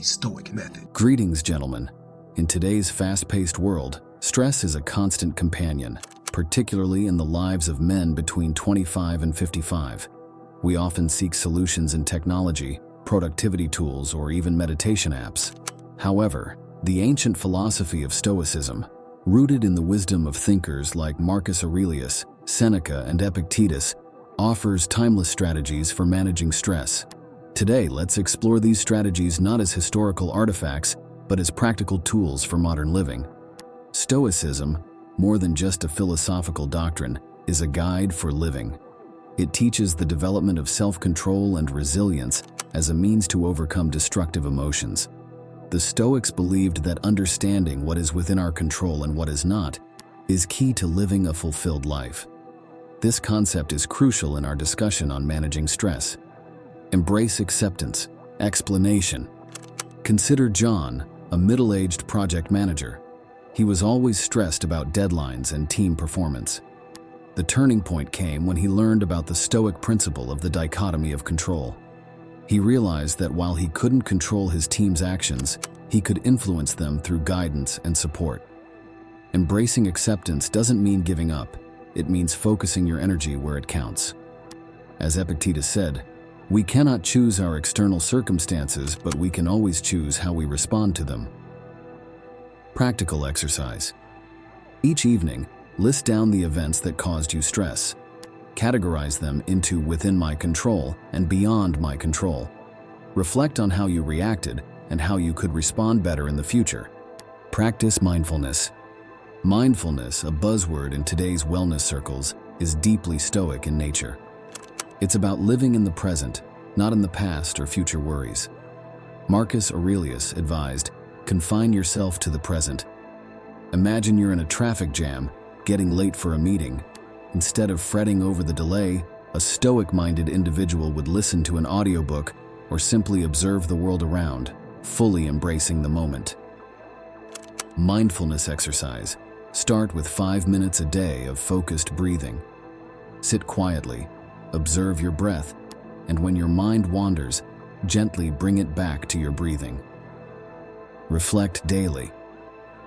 the Stoic method. Greetings, gentlemen. In today's fast-paced world, stress is a constant companion, particularly in the lives of men between 25 and 55. We often seek solutions in technology, productivity tools, or even meditation apps. However, the ancient philosophy of Stoicism, rooted in the wisdom of thinkers like Marcus Aurelius, Seneca, and Epictetus, offers timeless strategies for managing stress. Today, let's explore these strategies not as historical artifacts, but as practical tools for modern living. Stoicism, more than just a philosophical doctrine, is a guide for living. It teaches the development of self-control and resilience as a means to overcome destructive emotions. The Stoics believed that understanding what is within our control and what is not is key to living a fulfilled life. This concept is crucial in our discussion on managing stress. Embrace acceptance. Explanation. Consider John, a middle-aged project manager. He was always stressed about deadlines and team performance. The turning point came when he learned about the Stoic principle of the dichotomy of control. He realized that while he couldn't control his team's actions, he could influence them through guidance and support. Embracing acceptance doesn't mean giving up. It means focusing your energy where it counts. As Epictetus said, we cannot choose our external circumstances, but we can always choose how we respond to them. Practical exercise. Each evening, list down the events that caused you stress. Categorize them into within my control and beyond my control. Reflect on how you reacted and how you could respond better in the future. Practice mindfulness. Mindfulness, a buzzword in today's wellness circles, is deeply Stoic in nature. It's about living in the present, not in the past or future worries. Marcus Aurelius advised, confine yourself to the present. Imagine you're in a traffic jam, getting late for a meeting. Instead of fretting over the delay, a Stoic-minded individual would listen to an audiobook or simply observe the world around, fully embracing the moment. Mindfulness exercise. Start with 5 minutes a day of focused breathing. Sit quietly, observe your breath, and when your mind wanders, gently bring it back to your breathing. Reflect daily.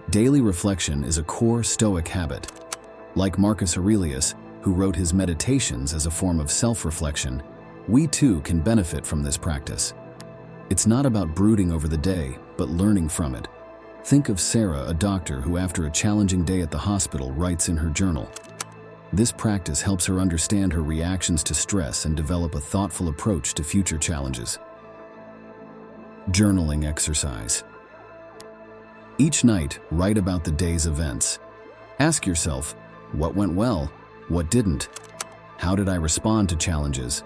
Daily reflection is a core Stoic habit. Like Marcus Aurelius, who wrote his meditations as a form of self-reflection, we too can benefit from this practice. It's not about brooding over the day, but learning from it. Think of Sarah, a doctor who after a challenging day at the hospital writes in her journal. This practice helps her understand her reactions to stress and develop a thoughtful approach to future challenges. Journaling exercise. Each night, write about the day's events. Ask yourself, what went well? What didn't? How did I respond to challenges?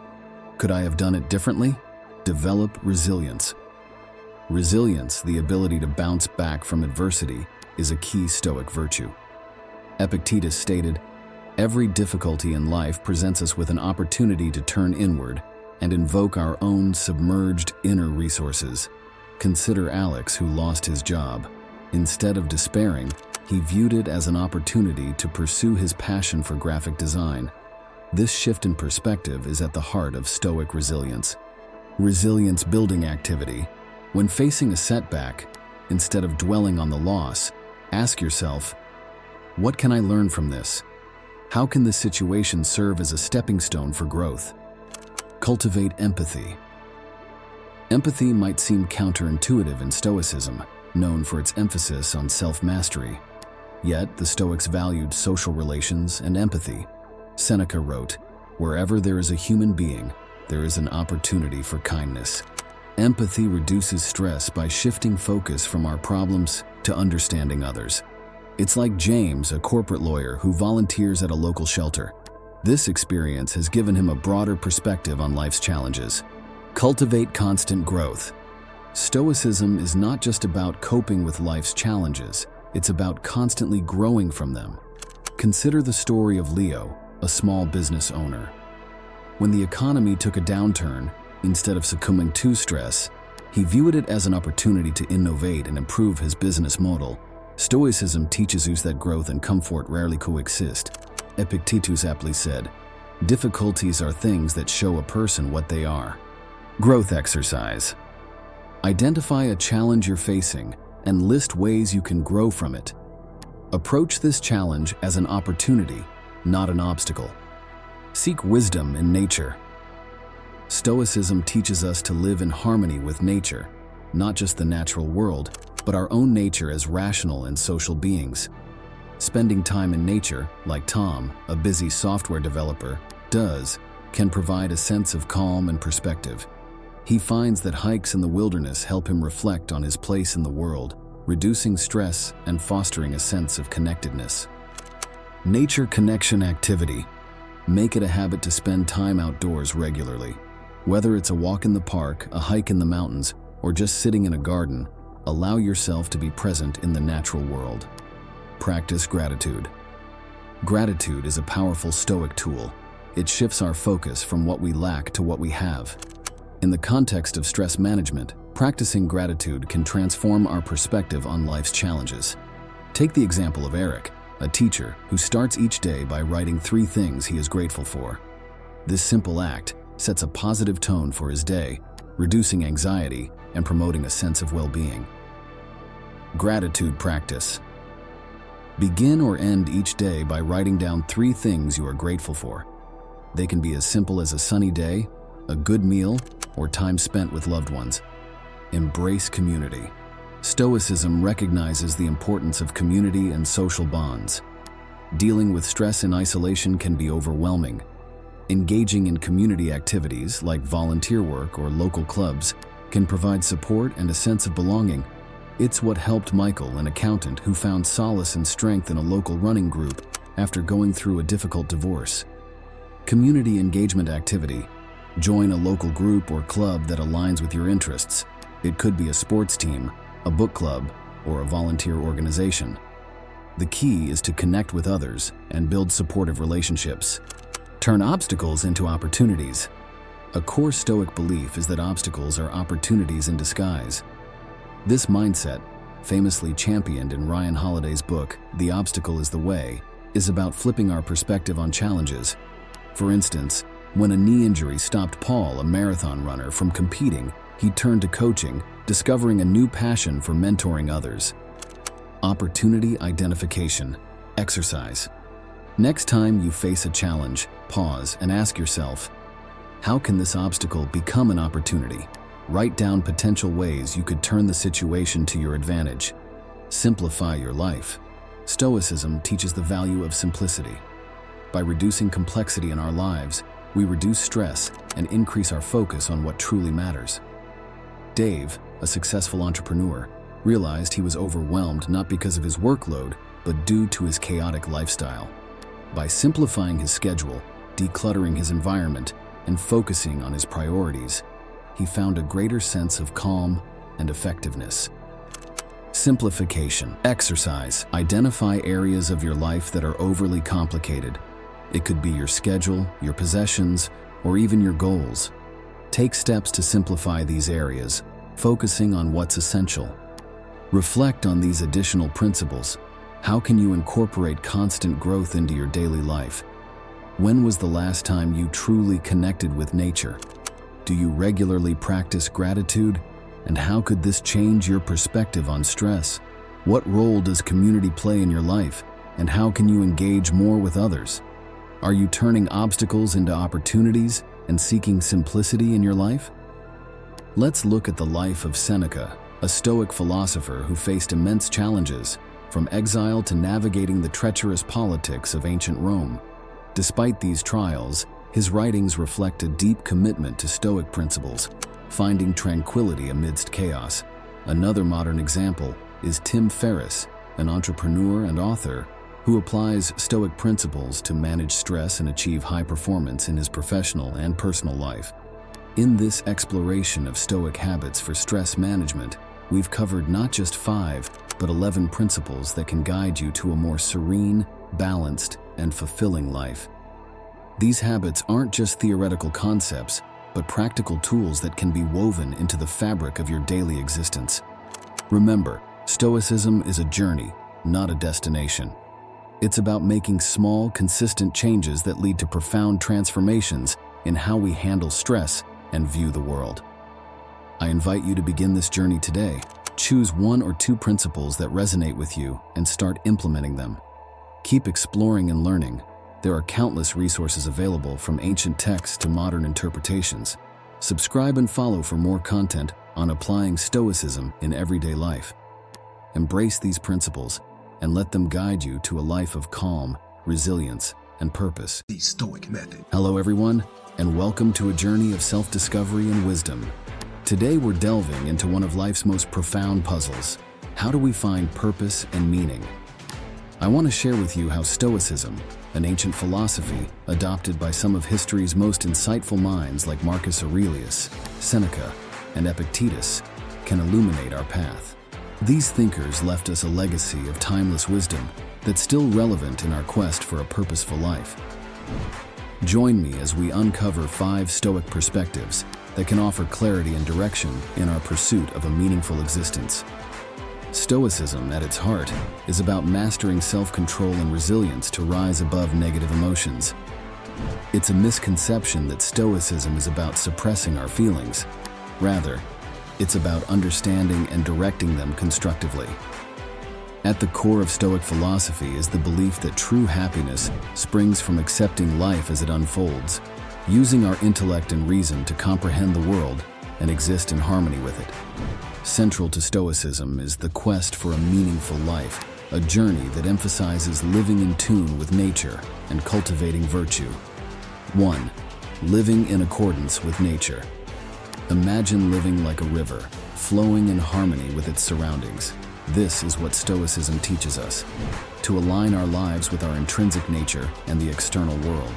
Could I have done it differently? Develop resilience. Resilience, the ability to bounce back from adversity, is a key Stoic virtue. Epictetus stated, every difficulty in life presents us with an opportunity to turn inward and invoke our own submerged inner resources. Consider Alex, who lost his job. Instead of despairing, he viewed it as an opportunity to pursue his passion for graphic design. This shift in perspective is at the heart of Stoic resilience. Resilience building activity. When facing a setback, instead of dwelling on the loss, ask yourself, what can I learn from this? How can this situation serve as a stepping stone for growth? Cultivate empathy. Empathy might seem counterintuitive in Stoicism, known for its emphasis on self-mastery. Yet, the Stoics valued social relations and empathy. Seneca wrote, wherever there is a human being, there is an opportunity for kindness. Empathy reduces stress by shifting focus from our problems to understanding others. It's like James, a corporate lawyer who volunteers at a local shelter. This experience has given him a broader perspective on life's challenges. Cultivate constant growth. Stoicism is not just about coping with life's challenges, it's about constantly growing from them. Consider the story of Leo, a small business owner. When the economy took a downturn, instead of succumbing to stress, he viewed it as an opportunity to innovate and improve his business model. Stoicism teaches us that growth and comfort rarely coexist. Epictetus aptly said, difficulties are things that show a person what they are. Growth exercise. Identify a challenge you're facing and list ways you can grow from it. Approach this challenge as an opportunity, not an obstacle. Seek wisdom in nature. Stoicism teaches us to live in harmony with nature, not just the natural world, but our own nature as rational and social beings. Spending time in nature, like Tom, a busy software developer, does, can provide a sense of calm and perspective. He finds that hikes in the wilderness help him reflect on his place in the world, reducing stress and fostering a sense of connectedness. Nature connection activity. Make it a habit to spend time outdoors regularly. Whether it's a walk in the park, a hike in the mountains, or just sitting in a garden, allow yourself to be present in the natural world. Practice gratitude. Gratitude is a powerful Stoic tool. It shifts our focus from what we lack to what we have. In the context of stress management, practicing gratitude can transform our perspective on life's challenges. Take the example of Eric, a teacher who starts each day by writing 3 things he is grateful for. This simple act sets a positive tone for his day, reducing anxiety and promoting a sense of well-being. Gratitude practice. Begin or end each day by writing down 3 things you are grateful for. They can be as simple as a sunny day, a good meal, or time spent with loved ones. Embrace community. Stoicism recognizes the importance of community and social bonds. Dealing with stress in isolation can be overwhelming. Engaging in community activities like volunteer work or local clubs can provide support and a sense of belonging. It's what helped Michael, an accountant who found solace and strength in a local running group after going through a difficult divorce. Community engagement activity. Join a local group or club that aligns with your interests. It could be a sports team, a book club, or a volunteer organization. The key is to connect with others and build supportive relationships. Turn obstacles into opportunities. A core Stoic belief is that obstacles are opportunities in disguise. This mindset, famously championed in Ryan Holiday's book, The Obstacle is the Way, is about flipping our perspective on challenges. For instance, when a knee injury stopped Paul, a marathon runner, from competing, he turned to coaching, discovering a new passion for mentoring others. Opportunity identification. Exercise. Next time you face a challenge, pause and ask yourself, how can this obstacle become an opportunity? Write down potential ways you could turn the situation to your advantage. Simplify your life. Stoicism teaches the value of simplicity. By reducing complexity in our lives, we reduce stress and increase our focus on what truly matters. Dave, a successful entrepreneur, realized he was overwhelmed not because of his workload, but due to his chaotic lifestyle. By simplifying his schedule, decluttering his environment, and focusing on his priorities, he found a greater sense of calm and effectiveness. Simplification. Exercise. Identify areas of your life that are overly complicated. It could be your schedule, your possessions, or even your goals. Take steps to simplify these areas, focusing on what's essential. Reflect on these additional principles. How can you incorporate constant growth into your daily life? When was the last time you truly connected with nature? Do you regularly practice gratitude? And how could this change your perspective on stress? What role does community play in your life? And how can you engage more with others? Are you turning obstacles into opportunities and seeking simplicity in your life? Let's look at the life of Seneca, a Stoic philosopher who faced immense challenges, from exile to navigating the treacherous politics of ancient Rome. Despite these trials, his writings reflect a deep commitment to Stoic principles, finding tranquility amidst chaos. Another modern example is Tim Ferriss, an entrepreneur and author who applies Stoic principles to manage stress and achieve high performance in his professional and personal life. In this exploration of Stoic habits for stress management, we've covered not just 5, but 11 principles that can guide you to a more serene, balanced, and fulfilling life. These habits aren't just theoretical concepts, but practical tools that can be woven into the fabric of your daily existence. Remember, Stoicism is a journey, not a destination. It's about making small, consistent changes that lead to profound transformations in how we handle stress and view the world. I invite you to begin this journey today. Choose one or two principles that resonate with you and start implementing them. Keep exploring and learning. There are countless resources available, from ancient texts to modern interpretations. Subscribe and follow for more content on applying Stoicism in everyday life. Embrace these principles and let them guide you to a life of calm, resilience, and purpose. The Stoic method. Hello everyone, and welcome to a journey of self-discovery and wisdom. Today we're delving into one of life's most profound puzzles. How do we find purpose and meaning? I want to share with you how Stoicism, an ancient philosophy adopted by some of history's most insightful minds like Marcus Aurelius, Seneca, and Epictetus, can illuminate our path. These thinkers left us a legacy of timeless wisdom that's still relevant in our quest for a purposeful life. Join me as we uncover 5 Stoic perspectives that can offer clarity and direction in our pursuit of a meaningful existence. Stoicism, at its heart, is about mastering self-control and resilience to rise above negative emotions. It's a misconception that Stoicism is about suppressing our feelings. Rather, it's about understanding and directing them constructively. At the core of Stoic philosophy is the belief that true happiness springs from accepting life as it unfolds, using our intellect and reason to comprehend the world and exist in harmony with it. Central to Stoicism is the quest for a meaningful life, a journey that emphasizes living in tune with nature and cultivating virtue. 1. Living in accordance with nature. Imagine living like a river, flowing in harmony with its surroundings. This is what Stoicism teaches us: to align our lives with our intrinsic nature and the external world.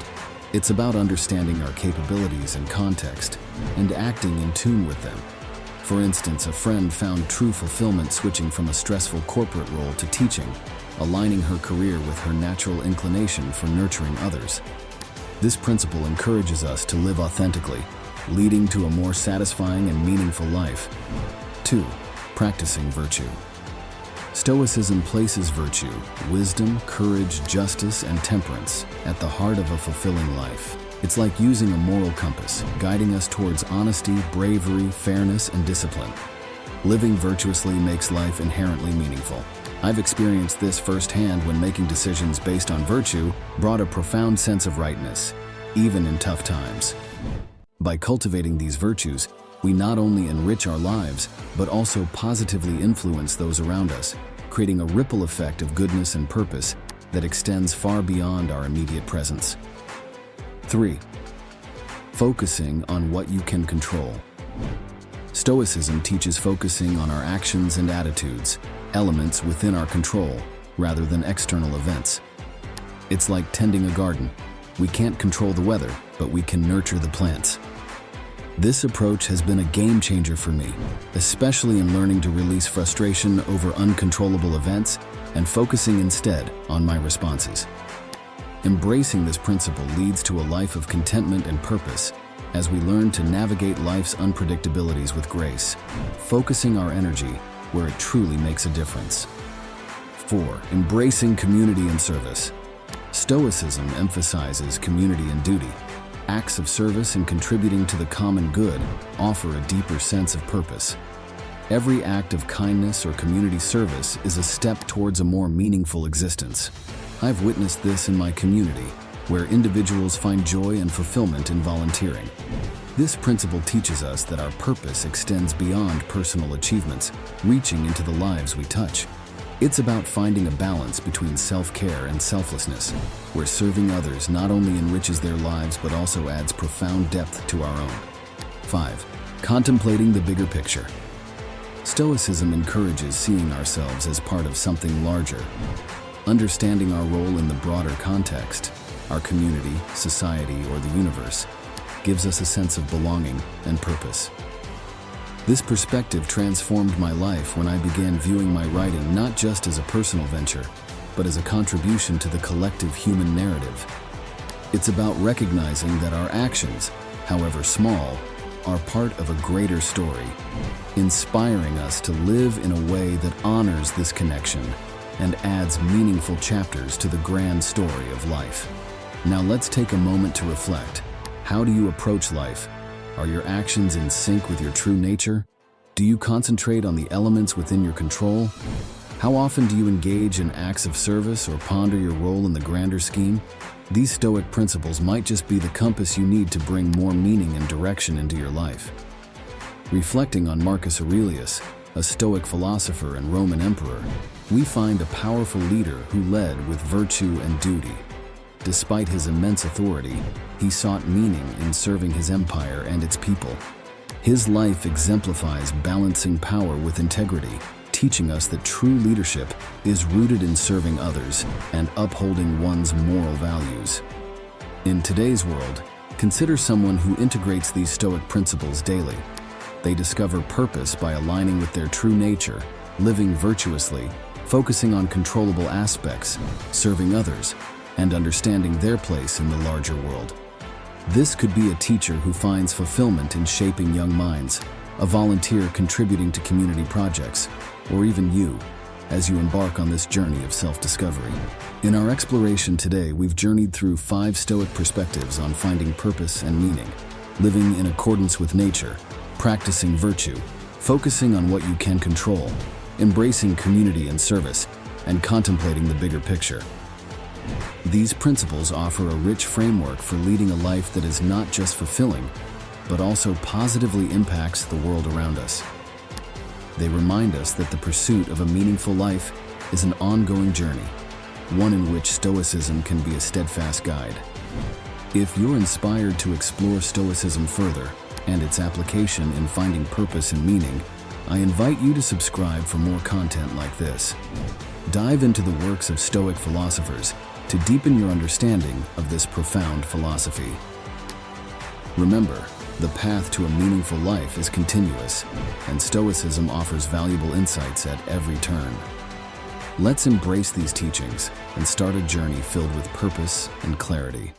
It's about understanding our capabilities and context and acting in tune with them. For instance, a friend found true fulfillment switching from a stressful corporate role to teaching, aligning her career with her natural inclination for nurturing others. This principle encourages us to live authentically, leading to a more satisfying and meaningful life. 2. Practicing virtue. Stoicism places virtue, wisdom, courage, justice, and temperance at the heart of a fulfilling life. It's like using a moral compass, guiding us towards honesty, bravery, fairness, and discipline. Living virtuously makes life inherently meaningful. I've experienced this firsthand when making decisions based on virtue brought a profound sense of rightness, even in tough times. By cultivating these virtues, we not only enrich our lives, but also positively influence those around us, creating a ripple effect of goodness and purpose that extends far beyond our immediate presence. 3. Focusing on what you can control. Stoicism teaches focusing on our actions and attitudes, elements within our control, rather than external events. It's like tending a garden. We can't control the weather, but we can nurture the plants. This approach has been a game changer for me, especially in learning to release frustration over uncontrollable events and focusing instead on my responses. Embracing this principle leads to a life of contentment and purpose as we learn to navigate life's unpredictabilities with grace, focusing our energy where it truly makes a difference. 4. Embracing community and service. Stoicism emphasizes community and duty. Acts of service and contributing to the common good offer a deeper sense of purpose. Every act of kindness or community service is a step towards a more meaningful existence. I've witnessed this in my community, where individuals find joy and fulfillment in volunteering. This principle teaches us that our purpose extends beyond personal achievements, reaching into the lives we touch. It's about finding a balance between self-care and selflessness, where serving others not only enriches their lives but also adds profound depth to our own. 5. Contemplating the bigger picture. Stoicism encourages seeing ourselves as part of something larger. Understanding our role in the broader context, our community, society, or the universe, gives us a sense of belonging and purpose. This perspective transformed my life when I began viewing my writing not just as a personal venture, but as a contribution to the collective human narrative. It's about recognizing that our actions, however small, are part of a greater story, inspiring us to live in a way that honors this connection and adds meaningful chapters to the grand story of life. Now let's take a moment to reflect. How do you approach life? Are your actions in sync with your true nature? Do you concentrate on the elements within your control? How often do you engage in acts of service or ponder your role in the grander scheme? These Stoic principles might just be the compass you need to bring more meaning and direction into your life. Reflecting on Marcus Aurelius, a Stoic philosopher and Roman emperor, we find a powerful leader who led with virtue and duty. Despite his immense authority, he sought meaning in serving his empire and its people. His life exemplifies balancing power with integrity, teaching us that true leadership is rooted in serving others and upholding one's moral values. In today's world, consider someone who integrates these Stoic principles daily. They discover purpose by aligning with their true nature, living virtuously, focusing on controllable aspects, serving others, and understanding their place in the larger world. This could be a teacher who finds fulfillment in shaping young minds, a volunteer contributing to community projects, or even you, as you embark on this journey of self-discovery. In our exploration today, we've journeyed through 5 Stoic perspectives on finding purpose and meaning, living in accordance with nature, practicing virtue, focusing on what you can control, embracing community and service, and contemplating the bigger picture. These principles offer a rich framework for leading a life that is not just fulfilling, but also positively impacts the world around us. They remind us that the pursuit of a meaningful life is an ongoing journey, one in which Stoicism can be a steadfast guide. If you're inspired to explore Stoicism further and its application in finding purpose and meaning, I invite you to subscribe for more content like this. Dive into the works of Stoic philosophers to deepen your understanding of this profound philosophy. Remember, the path to a meaningful life is continuous, and Stoicism offers valuable insights at every turn. Let's embrace these teachings and start a journey filled with purpose and clarity.